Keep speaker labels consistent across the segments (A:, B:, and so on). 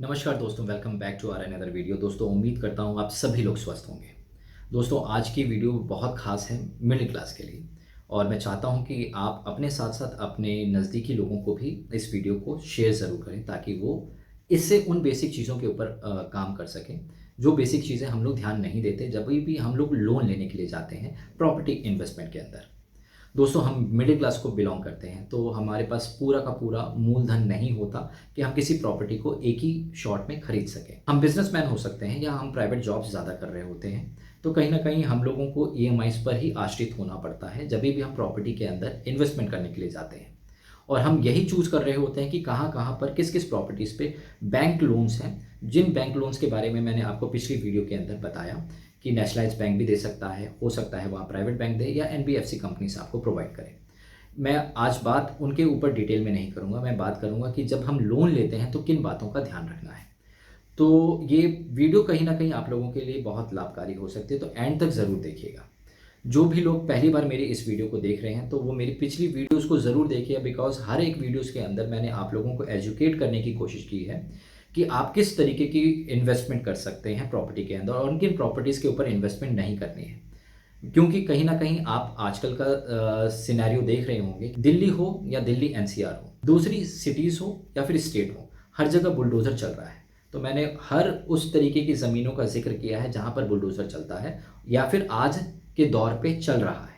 A: नमस्कार दोस्तों, welcome back to our another video. दोस्तों, उम्मीद करता हूँ आप सभी लोग स्वस्थ होंगे। दोस्तों, आज की वीडियो बहुत ख़ास है मिडिल क्लास के लिए और मैं चाहता हूँ कि आप अपने साथ-साथ अपने नज़दीकी लोगों को भी इस वीडियो को शेयर ज़रूर करें ताकि वो इससे उन बेसिक चीज़ों के ऊपर काम कर सकें, जो बेसिक चीज़ें हम लोग ध्यान नहीं देते जब भी हम लोग लोन लेने के लिए जाते हैं प्रॉपर्टी इन्वेस्टमेंट के अंदर। दोस्तों, हम मिडिल क्लास को बिलॉन्ग करते हैं, तो हमारे पास पूरा का पूरा मूलधन नहीं होता कि हम किसी प्रॉपर्टी को एक ही शॉट में खरीद सकें। हम बिजनेसमैन हो सकते हैं या हम प्राइवेट जॉब्स ज़्यादा कर रहे होते हैं, तो कहीं न कहीं हम लोगों को ईएमआईज़ पर ही आश्रित होना पड़ता है, जभी भी हम प्रॉपर्टी के अंदर इन्वेस्टमेंट करने के लिए जाते हैं। और हम यही चूज़ कर रहे होते हैं कि कहाँ-कहाँ पर किस-किस प्रॉपर्टीज़ पे बैंक लोन्स हैं, जिन बैंक लोन्स के बारे में मैंने आपको पिछली वीडियो के अंदर बताया कि नेशनलाइज़्ड बैंक भी दे सकता है, हो सकता है वहाँ प्राइवेट बैंक दे या एनबीएफसी कंपनीज़ आपको प्रोवाइड करें। मैं आज बात उनके ऊपर डिटेल में नहीं करूँगा, मैं बात करूँगा कि जब हम लोन लेते हैं तो किन बातों का ध्यान रखना है। तो ये वीडियो कहीं न कहीं आप लोगों के लिए बहुत लाभकारी हो सकती है, तो एंड तक ज़रूर देखिएगा। जो भी लोग पहली बार मेरी इस वीडियो को देख रहे हैं, तो वो मेरी पिछली वीडियोज़ को ज़रूर देखिए बिकॉज़ हर एक वीडियोज़ के अंदर मैंने आप लोगों को एजुकेट करने की कोशिश की है कि आप किस तरीके की इन्वेस्टमेंट कर सकते हैं प्रॉपर्टी के अंदर और किन प्रॉपर्टीज़ के ऊपर इन्वेस्टमेंट नहीं करनी है। क्योंकि कहीं न कहीं आप आजकल का सिनेरियो देख रहे होंगे, दिल्ली हो या दिल्ली एनसीआर हो, दूसरी सिटीज़ हो या फिर स्टेट हो, हर जगह बुलडोज़र चल रहा है। तो मैंने हर उस तरीके की ज़मीनों का ज़िक्र किया है जहाँ पर बुलडोज़र चलता है या फिर आज के दौर पे चल रहा है।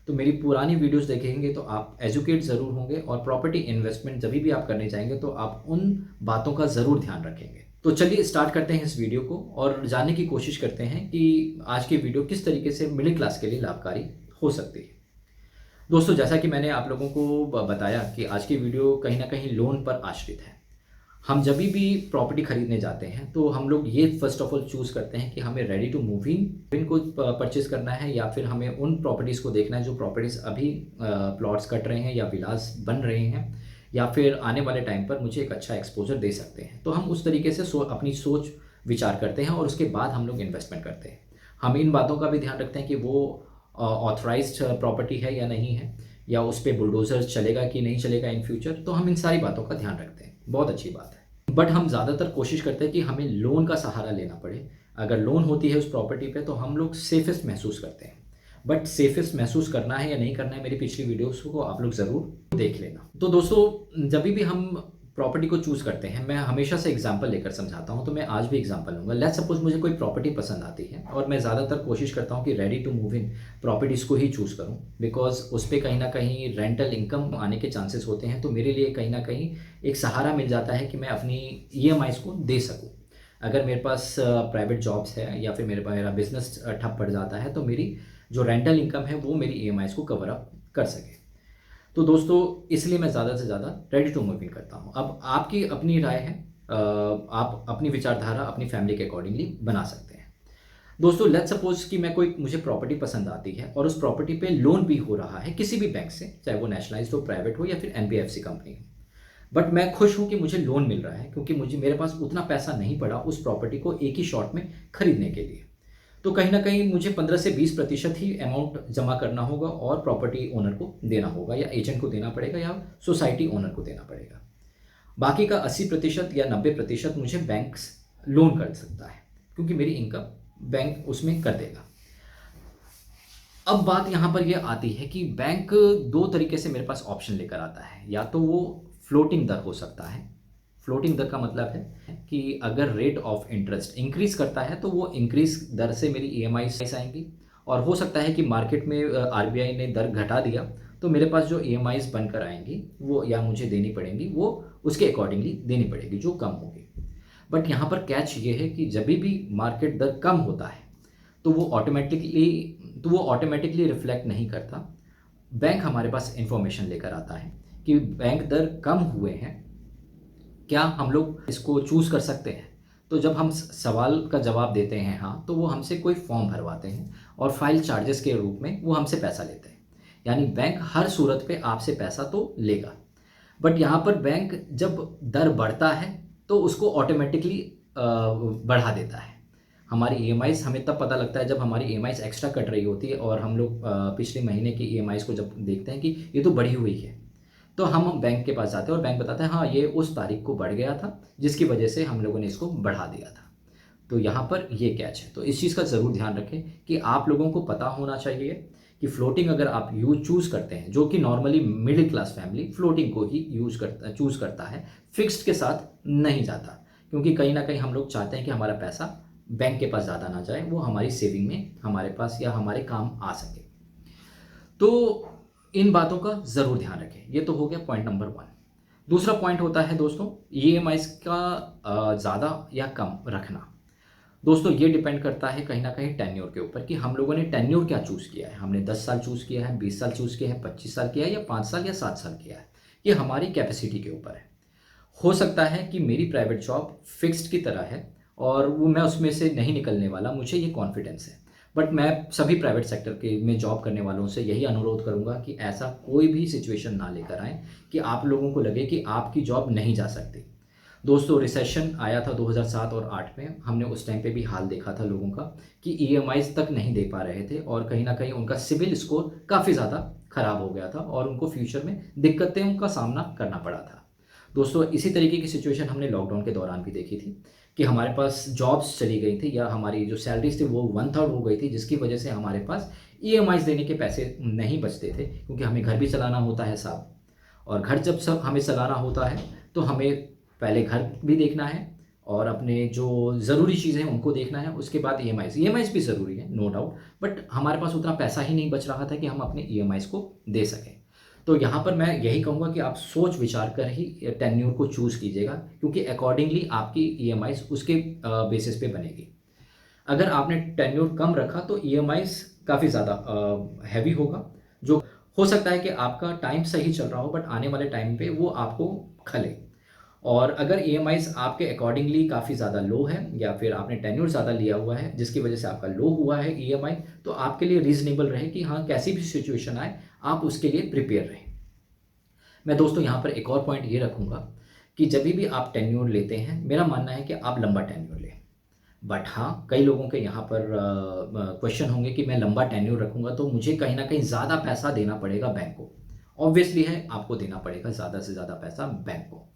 A: तो मेरी पुरानी वीडियोज़ देखेंगे तो आप एजुकेट ज़रूर होंगे और प्रॉपर्टी इन्वेस्टमेंट जभी भी आप करने जाएँगे तो आप उन बातों का ज़रूर ध्यान रखेंगे। तो चलिए स्टार्ट करते हैं इस वीडियो को और जानने की कोशिश करते हैं कि आज की वीडियो किस तरीके से मिडिल क्लास के लिए लाभकारी हो सकती है। दोस्तों, जैसा कि मैंने आप लोगों को बताया कि आज की वीडियो कहीं न कहीं लोन पर आश्रित है। हम जभी भी प्रॉपर्टी खरीदने जाते हैं तो हम लोग ये फर्स्ट ऑफ ऑल चूज़ करते हैं कि हमें रेडी टू मूव इन को परचेज़ करना है या फिर हमें उन प्रॉपर्टीज़ को देखना है जो प्रॉपर्टीज़ अभी प्लॉट्स कट रहे हैं या विलास बन रहे हैं या फिर आने वाले टाइम पर मुझे एक अच्छा एक्सपोज़र दे सकते हैं। तो हम उस तरीके से अपनी सोच विचार करते हैं और उसके बाद हम लोग इन्वेस्टमेंट करते हैं। हम इन बातों का भी ध्यान रखते हैं कि वो ऑथराइज़्ड प्रॉपर्टी है या नहीं है या उस पे बुलडोज़र चलेगा कि नहीं चलेगा इन फ्यूचर, तो हम इन सारी बातों का ध्यान रखते हैं। बहुत अच्छी बात है। बट हम ज़्यादातर कोशिश करते हैं कि हमें लोन का सहारा लेना पड़े। अगर लोन होती है उस प्रॉपर्टी पे तो हम लोग सेफेस्ट महसूस करते हैं। बट सेफेस्ट महसूस करना है या नहीं करना है, मेरी पिछली वीडियोज़ को आप लोग ज़रूर देख लेना। तो दोस्तों, जभी भी हम प्रॉपर्टी को चूज़ करते हैं, मैं हमेशा से एग्ज़ाम्पल लेकर समझाता हूँ, तो मैं आज भी एग्ज़ाम्पल लूँगा। लेट्स सपोज़ मुझे कोई प्रॉपर्टी पसंद आती है और मैं ज़्यादातर कोशिश करता हूँ कि ready to move in properties को ही चूज़ करूँ बिकॉज़ उस पे कहीं न कहीं रेंटल इनकम आने के चांसेस होते हैं, तो मेरे लिए कहीं न कहीं एक सहारा मिल जाता है कि मैं अपनी ईएमआईज़ को दे सकूँ। अगर मेरे पास प्राइवेट जॉब्स है या फिर मेरा बिज़नेस ठप पड़ जाता है, तो मेरी जो रेंटल इनकम है वो मेरी ईएमआईज़ को कवर अप कर सके। तो दोस्तों, इसलिए मैं ज़्यादा से ज़्यादा रेडी टू मूव इन करता हूँ। अब आपकी अपनी राय है, आप अपनी विचारधारा अपनी फैमिली के अकॉर्डिंगली बना सकते हैं। दोस्तों, लेट्स सपोज़ कि मुझे प्रॉपर्टी पसंद आती है और उस प्रॉपर्टी पे लोन भी हो रहा है किसी भी बैंक से, चाहे वो नेशनलाइज़्ड हो, प्राइवेट हो या फिर एनबीएफसी कंपनी हो। बट मैं खुश हूँ कि मुझे लोन मिल रहा है क्योंकि मेरे पास उतना पैसा नहीं पड़ा उस प्रॉपर्टी को एक ही शॉट में खरीदने के लिए। तो कहीं न कहीं मुझे 15 से 20% ही अमाउंट जमा करना होगा और प्रॉपर्टी ओनर को देना होगा या एजेंट को देना पड़ेगा या सोसाइटी ओनर को देना पड़ेगा। बाकी का 80% या 90% मुझे बैंक्स लोन कर सकता है क्योंकि मेरी इनकम बैंक उसमें कर देगा। अब बात यहाँ पर ये आती है कि बैंक 2 तरीके से मेरे पास ऑप्शन लेकर आता है। या तो वो फ्लोटिंग दर हो सकता है। फ्लोटिंग दर का मतलब है कि अगर रेट ऑफ इंटरेस्ट इंक्रीज़ करता है तो वो इंक्रीज़ दर से मेरी ईएमआईज़ आएँगी और हो सकता है कि मार्केट में आरबीआई ने दर घटा दिया तो मेरे पास जो ईएमआईज़ बनकर आएँगी वो या मुझे देनी पड़ेंगी, वो उसके अकॉर्डिंगली देनी पड़ेगी जो कम होगी। बट यहाँ पर कैच ये है कि जभी भी मार्केट दर कम होता है तो वो ऑटोमेटिकली रिफ्लेक्ट नहीं करता। बैंक हमारे पास इन्फॉर्मेशन लेकर आता है कि बैंक दर कम हुए हैं, क्या हम लोग इसको चूज़ कर सकते हैं? तो जब हम सवाल का जवाब देते हैं हाँ, तो वो हमसे कोई फॉर्म भरवाते हैं और फाइल चार्जेस के रूप में वो हमसे पैसा लेते हैं। यानी बैंक हर सूरत पे आपसे पैसा तो लेगा। बट यहाँ पर बैंक जब दर बढ़ता है तो उसको ऑटोमेटिकली बढ़ा देता है। हमारी ईएमआईज़ हमें तब पता लगता है जब हमारी ईएमआईज़ एक्स्ट्रा कट रही होती है और हम लोग पिछले महीने की ईएमआईज़ को जब देखते हैं कि ये तो बढ़ी हुई है। तो हम बैंक के पास जाते हैं और बैंक बताता है हाँ ये उस तारीख को बढ़ गया था जिसकी वजह से हम लोगों ने इसको बढ़ा दिया था। तो यहाँ पर ये कैच है। तो इस चीज़ का ज़रूर ध्यान रखें कि आप लोगों को पता होना चाहिए कि फ्लोटिंग अगर आप चूज़ करते हैं, जो कि normally middle class family floating को ही चूज़ करता है, फिक्स्ड के साथ नहीं जाता, क्योंकि कहीं ना कहीं हम लोग चाहते हैं कि हमारा पैसा बैंक के पास ज़्यादा ना जाए, वो हमारी सेविंग में हमारे पास या हमारे काम आ सके। तो इन बातों का ज़रूर ध्यान रखें। ये तो हो गया पॉइंट नंबर 1। दूसरा पॉइंट होता है दोस्तों ईएमआईज़ का ज़्यादा या कम रखना। दोस्तों ये डिपेंड करता है कहीं न कहीं टेन्योर के ऊपर कि हम लोगों ने टेन्योर क्या चूज़ किया है। हमने 10 साल चूज़ किया है, 20 साल चूज़ किया है, 25 साल किया है या 5 साल या 7 साल किया है। ये हमारी कैपेसिटी के ऊपर है। हो सकता है कि मेरी प्राइवेट जॉब फिक्स्ड की तरह है और वो मैं उसमें से नहीं निकलने वाला, मुझे ये कॉन्फिडेंस है। बट मैं सभी प्राइवेट सेक्टर के में जॉब करने वालों से यही अनुरोध करूँगा कि ऐसा कोई भी सिचुएशन ना लेकर आएँ कि आप लोगों को लगे कि आपकी जॉब नहीं जा सकती। दोस्तों रिसेशन आया था 2007 और 8 में, हमने उस टाइम पे भी हाल देखा था लोगों का कि ईएमआईज़ तक नहीं दे पा रहे थे और कहीं न कहीं उनका सिबिल स्कोर काफ़ी ज़्यादा खराब हो गया था और उनको फ्यूचर में दिक्कतों का सामना करना पड़ा था। दोस्तों इसी तरीके की सिचुएशन हमने लॉकडाउन के दौरान भी देखी थी कि हमारे पास जॉब्स चली गई थी या हमारी जो सैलरीज़ थी वो 1/3 हो गई थी, जिसकी वजह से हमारे पास ईएमआईज़ देने के पैसे नहीं बचते थे, क्योंकि हमें घर भी चलाना होता है साहब। और घर जब सब हमें चलाना होता है तो हमें पहले घर भी देखना है और अपने जो ज़रूरी चीज़ें हैं उनको देखना है, उसके बाद ईएमआईज़ भी ज़रूरी है नो डाउट, बट हमारे पास उतना पैसा ही नहीं बच रहा था कि हम अपने ईएमआईज़ को दे सकें। तो यहाँ पर मैं यही कहूँगा कि आप सोच विचार कर ही टेन्योर को चूज़ कीजिएगा, क्योंकि अकॉर्डिंगली आपकी ईएमआईज़ उसके बेसिस पे बनेगी। अगर आपने टेन्योर कम रखा तो ईएमआईज़ काफ़ी ज़्यादा हैवी होगा, जो हो सकता है कि आपका टाइम सही चल रहा हो बट आने वाले टाइम पे वो आपको खले। और अगर ईएमआईज़ आपके अकॉर्डिंगली काफ़ी ज़्यादा लो है या फिर आपने टेन्योर ज़्यादा लिया हुआ है जिसकी वजह से आपका लो हुआ है ईएमआई, तो आपके लिए रीज़नेबल रहे कि हाँ, कैसी भी सिचुएशन आए आप उसके लिए प्रिपेयर रहें। मैं दोस्तों यहाँ पर एक और पॉइंट ये रखूँगा कि जभी भी आप टेन्योर लेते हैं, मेरा मानना है कि आप लंबा टेन्योर लें। बट हाँ, कई लोगों के यहाँ पर क्वेश्चन होंगे कि मैं लंबा टेन्योर रखूँगा तो मुझे कहीं न कहीं ज़्यादा पैसा देना पड़ेगा बैंक को। ऑब्वियसली है, आपको देना पड़ेगा ज़्यादा से ज़्यादा पैसा बैंक को।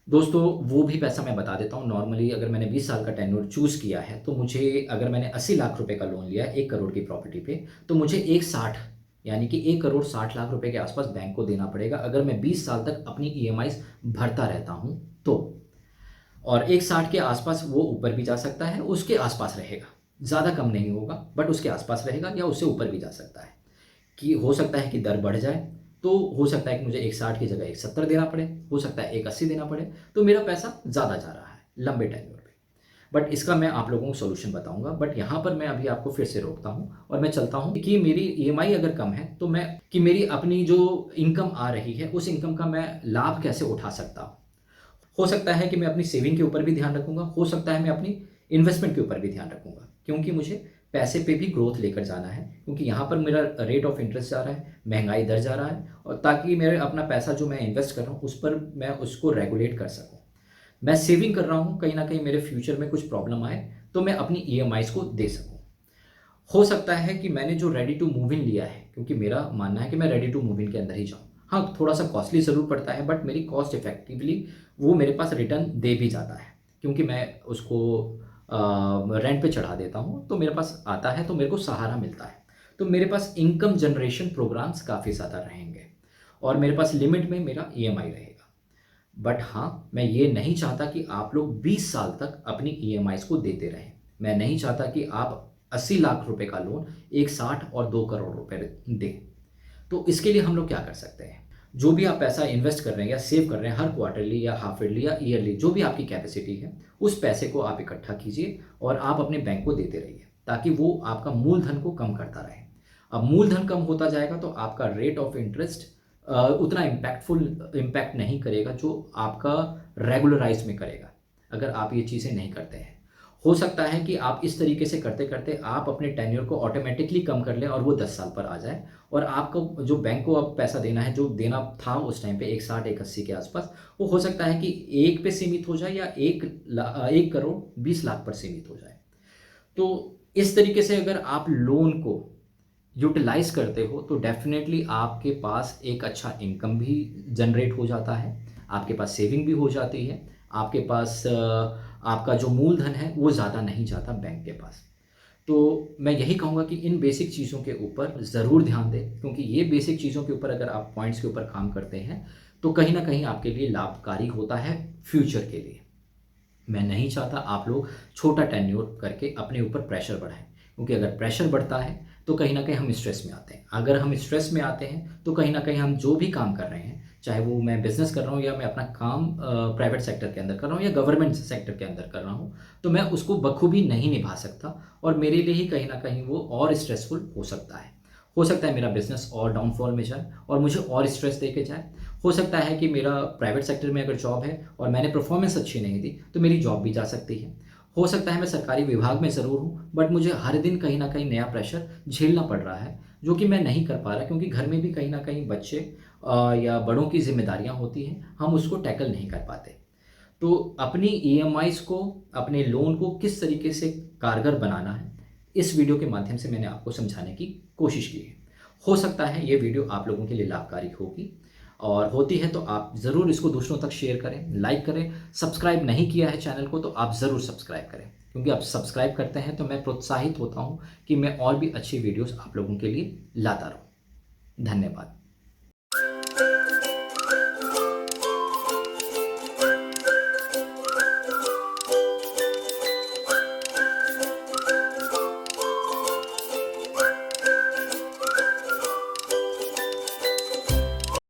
A: दोस्तों वो भी पैसा मैं बता देता हूँ। नॉर्मली अगर मैंने 20 साल का टेन्योर चूज़ किया है तो मुझे, अगर मैंने 80 लाख रुपए का लोन लिया है 1 करोड़ की प्रॉपर्टी पे, तो मुझे 1/60 यानी कि 1 करोड़ 60 लाख रुपए के आसपास बैंक को देना पड़ेगा अगर मैं 20 साल तक अपनी ईएमआईज़ भरता रहता हूँ तो। और 1/60 के आसपास वो ऊपर भी जा सकता है, उसके आसपास रहेगा। ज़्यादा कम नहीं होगा बट उसके आसपास रहेगा या उससे ऊपर भी जा सकता है। कि हो सकता है कि दर बढ़ जाए, तो हो सकता है कि मुझे 1/60 की जगह 1/70 देना पड़े, हो सकता है 1/80 देना पड़े, तो मेरा पैसा ज़्यादा जा रहा है लंबे टेन्योर पे। बट इसका मैं आप लोगों को सॉल्यूशन बताऊँगा, बट यहाँ पर मैं अभी आपको फिर से रोकता हूँ और मैं चलता हूँ कि मेरी ईएमआई अगर कम है, तो मैं कि मेरी अपनी जो इनकम आ रही है, उस इनकम का मैं लाभ कैसे उठा सकता हूँ। हो सकता है कि मैं अपनी सेविंग के ऊपर भी ध्यान रखूँगा, हो सकता है मैं अपनी इन्वेस्टमेंट के ऊपर भी ध्यान रखूँगा, क्योंकि मुझे पैसे पे भी ग्रोथ लेकर जाना है, क्योंकि यहाँ पर मेरा रेट ऑफ इंटरेस्ट जा रहा है, महँगाई दर जा रहा है, और ताकि मेरे अपना पैसा जो मैं इन्वेस्ट कर रहा हूँ, उस पर मैं उसको रेगुलेट कर सकूँ। मैं सेविंग कर रहा हूँ, कहीं न कहीं मेरे फ्यूचर में कुछ प्रॉब्लम आए, तो मैं अपनी ईएमआईज़ को दे सकूँ। हो सकता है कि मैंने जो रेडी टू मूव इन लिया है, क्योंकि मेरा मानना है कि मैं रेडी टू मूव इन के अंदर ही जाऊँ। हाँ, थोड़ा-सा कॉस्टली ज़रूर पड़ता है बट मेरी कॉस्ट इफ़ेक्टिवली वो मेरे पास रिटर्न दे भी जाता है, क्योंकि मैं उसको रेंट पे चढ़ा देता हूँ, तो मेरे पास आता है, तो मेरे को सहारा मिलता है। तो मेरे पास इनकम जनरेशन प्रोग्राम्स काफ़ी ज़्यादा रहेंगे और मेरे पास लिमिट में मेरा ईएमआई रहेगा। बट हाँ, मैं ये नहीं चाहता कि आप लोग 20 साल तक अपनी ईएमआईज़ को देते रहें। मैं नहीं चाहता कि आप 80 लाख रुपए का लोन 1/60 और 2 करोड़ रुपए दें। तो इसके लिए हम लोग क्या कर सकते हैं? जो भी आप पैसा इन्वेस्ट कर रहे हैं या सेव कर रहे हैं, हर क्वार्टरली या हाफ ईयरली या ईयरली, जो भी आपकी कैपेसिटी है, उस पैसे को आप इकट्ठा कीजिए और आप अपने बैंक को देते रहिए, ताकि वो आपका मूलधन को कम करता रहे। अब मूलधन कम होता जाएगा तो आपका रेट ऑफ इंटरेस्ट उतना इम्पैक्ट नहीं करेगा जो आपका रेगुलराइज़ में करेगा, अगर आप ये चीज़ें नहीं करते हैं। हो सकता है कि आप इस तरीके से करते-करते आप अपने टेन्योर को ऑटोमैटिकली कम कर लें और वो 10 साल पर आ जाए, और आपको जो बैंक को अब पैसा देना है, जो देना था उस टाइम पे 1/60 1/80 के आसपास, वो हो सकता है कि 1 पे सीमित हो जाए या 1 करोड़ 20 लाख पर सीमित हो जाए। तो इस तरीके से अगर आप लोन को यूटिलाइज़ करते हो तो डेफ़िनेटली आपके पास एक अच्छा इनकम भी जनरेट हो जाता है, आपके पास सेविंग भी हो जाती है, आपके पास आपका जो मूलधन है वो ज़्यादा नहीं जाता बैंक के पास। तो मैं यही कहूँगा कि इन बेसिक चीज़ों के ऊपर ज़रूर ध्यान दें, क्योंकि ये बेसिक चीज़ों के ऊपर अगर आप पॉइंट्स के ऊपर काम करते हैं, तो कहीं न कहीं आपके लिए लाभकारी होता है फ्यूचर के लिए। मैं नहीं चाहता आप लोग छोटा टेन्योर करके अपने ऊपर प्रेशर बढ़ाएँ, क्योंकि अगर प्रेशर बढ़ता है तो कहीं न कहीं हम स्ट्रेस में आते हैं। अगर हम स्ट्रेस में आते हैं तो कहीं न कहीं हम जो भी काम कर रहे हैं, चाहे वो मैं बिज़नेस कर रहा हूँ या मैं अपना काम प्राइवेट सेक्टर के अंदर कर रहा हूँ या गवर्नमेंट सेक्टर के अंदर कर रहा हूँ, तो मैं उसको बखूबी नहीं निभा सकता और मेरे लिए ही कहीं न कहीं वो और स्ट्रेसफुल हो सकता है। हो सकता है मेरा बिज़नेस और डाउनफॉल में जाए और मुझे और स्ट्रेस दे के जाए। हो सकता है कि मेरा प्राइवेट सेक्टर में अगर जॉब है और मैंने परफॉर्मेंस अच्छी नहीं दी, तो मेरी जॉब भी जा सकती है। हो सकता है मैं सरकारी विभाग में ज़रूर हूँ, बट मुझे हर दिन कहीं न कहीं नया प्रेशर झेलना पड़ रहा है, जो कि मैं नहीं कर पा रहा क्योंकि घर में भी कहीं न कहीं बच्चे या बड़ों की ज़िम्मेदारियाँ होती हैं, हम उसको टैकल नहीं कर पाते। तो अपनी ईएमआईज़ को, अपने लोन को किस तरीके से कारगर बनाना है, इस वीडियो के माध्यम से मैंने आपको समझाने की कोशिश की है। हो सकता है ये वीडियो आप लोगों के लिए लाभकारी होगी और होती है तो आप ज़रूर इसको दूसरों तक शेयर करें, लाइक करें। सब्सक्राइब नहीं किया है चैनल को तो आप ज़रूर सब्सक्राइब करें, क्योंकि आप सब्सक्राइब करते हैं तो मैं प्रोत्साहित होता हूँ कि मैं और भी अच्छी वीडियोज़ आप लोगों के लिए लाता रहूँ। धन्यवाद।